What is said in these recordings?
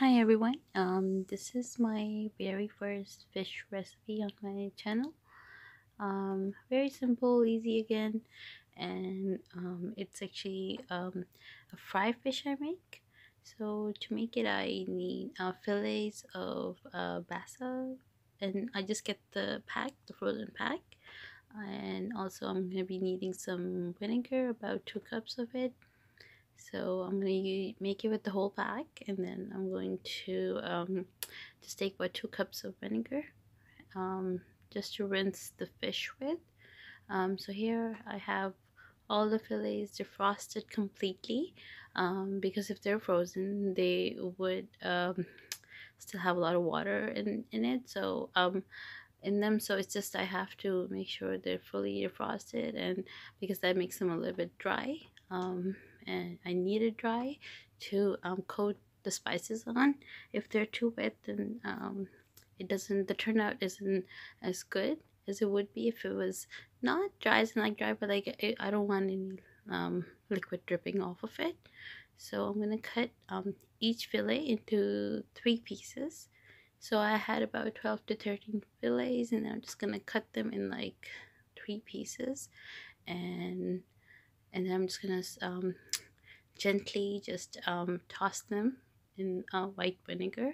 Hi everyone. This is my very first fish recipe on my channel. Very simple, easy again, and it's actually a fried fish I make. So to make it, I need fillets of basa, and I just get the pack, the frozen pack. And also, I'm gonna be needing some vinegar, about 2 cups of it. So I'm going to make it with the whole pack, and then I'm going to just take about 2 cups of vinegar, um, just to rinse the fish with. So here I have all the fillets defrosted completely, because if they're frozen they would still have a lot of water in it. So in them, so it's just I have to make sure they're fully defrosted, and because that makes them a little bit dry, and I need it dry to coat the spices on. If they're too wet, then it doesn't, the turnout isn't as good as it would be if it was not dry. It's not like dry, but like I don't want any liquid dripping off of it. So I'm gonna cut each fillet into 3 pieces. So I had about 12 to 13 fillets, and I'm just gonna cut them in like 3 pieces, and then I'm just gonna gently just toss them in white vinegar.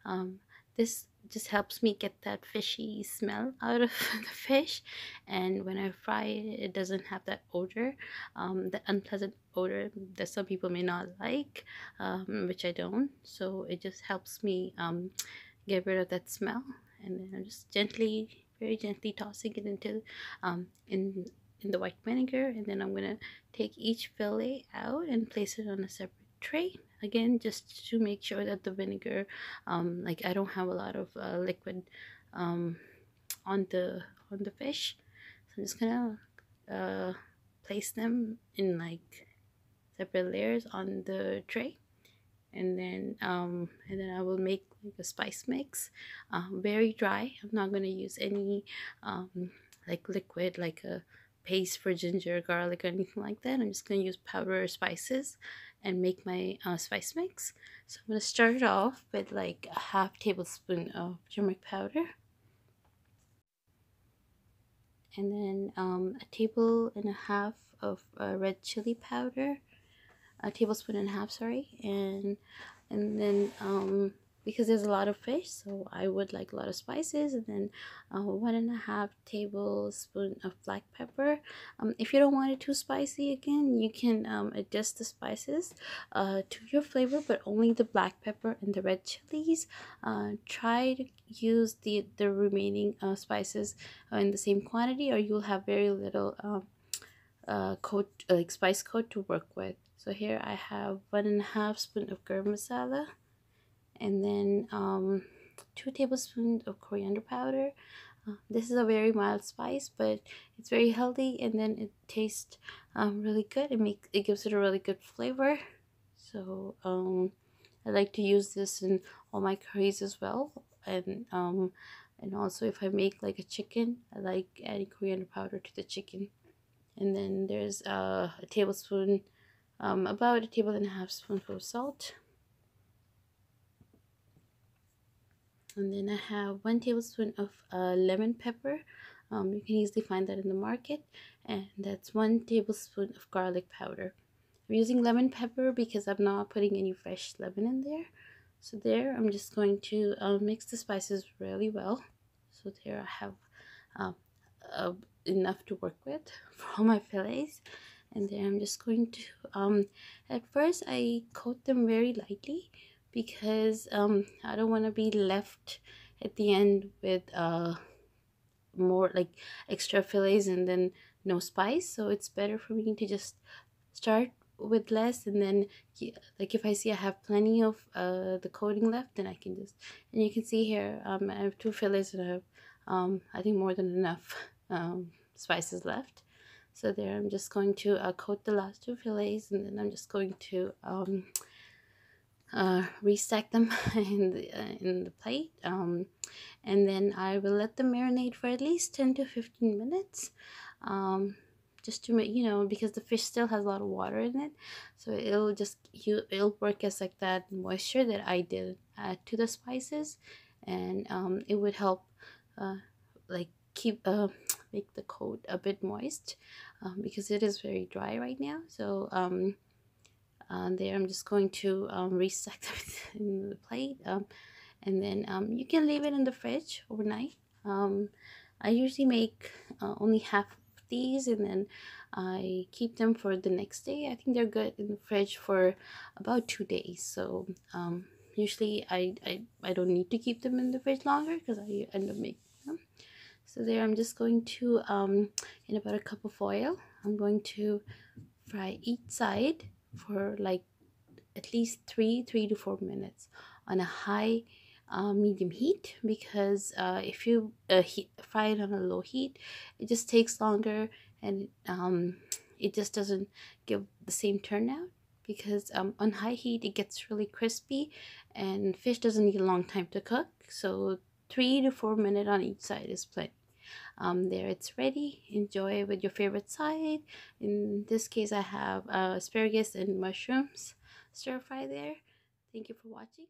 Um, this just helps me get that fishy smell out of the fish, and when I fry it, it doesn't have that odor, the unpleasant odor that some people may not like, which I don't. So it just helps me get rid of that smell. And then I'm just gently, very gently tossing it into in the white vinegar, and then I'm gonna take each fillet out and place it on a separate tray, again just to make sure that the vinegar, like I don't have a lot of liquid um, on the fish. So I'm just gonna uh, place them in like separate layers on the tray, and then I will make like a spice mix, very dry. I'm not going to use any like liquid, like a paste for ginger, garlic, or anything like that. I'm just going to use powder spices and make my spice mix. So I'm going to start it off with like a half tablespoon of turmeric powder, and then a table and a half of red chili powder, a tablespoon and a half, sorry. And then because there's a lot of fish, so I would like a lot of spices. And then 1.5 tablespoon of black pepper. If you don't want it too spicy, again you can adjust the spices to your flavor, but only the black pepper and the red chilies. Try to use the remaining spices in the same quantity, or you'll have very little coat, like spice coat, to work with. So here I have 1.5 spoon of garam masala, and then 2 tablespoons of coriander powder. This is a very mild spice, but it's very healthy, and then it tastes really good. It gives it a really good flavor. So I like to use this in all my curries as well, and also if I make like a chicken, I like adding coriander powder to the chicken. And then there's a tablespoon, about a table and a half spoonful of salt. And then I have 1 tablespoon of lemon pepper. You can easily find that in the market. And that's 1 tablespoon of garlic powder. I'm using lemon pepper because I'm not putting any fresh lemon in there. So there, I'm just going to mix the spices really well. So there I have uh, enough to work with for all my fillets. And then I'm just going to at first I coat them very lightly, because I don't want to be left at the end with more like extra fillets and then no spice. So it's better for me to just start with less, and then like if I see I have plenty of the coating left, then I can just, and you can see here I have 2 fillets, and I have I think more than enough spices left. So there, I'm just going to coat the last 2 fillets, and then I'm just going to restack them in the plate, and then I will let them marinate for at least 10 to 15 minutes. just to make, because the fish still has a lot of water in it, so it'll work as like that moisture that I did add to the spices. And it would help uh, like keep make the coat a bit moist, because it is very dry right now. So there I'm just going to reset them in the plate, and then you can leave it in the fridge overnight. I usually make only half of these, and then I keep them for the next day. I think they're good in the fridge for about 2 days. So usually I don't need to keep them in the fridge longer because I end up making them. So there I'm just going to in about a cup of oil, I'm going to fry each side for like at least three to 4 minutes on a high medium heat, because if you fry it on a low heat, it just takes longer, and it just doesn't give the same turnout, because on high heat it gets really crispy, and fish doesn't need a long time to cook. So 3 to 4 minutes on each side is plenty. There it's ready. Enjoy with your favorite side. In this case I have asparagus and mushrooms stir fry there. Thank you for watching.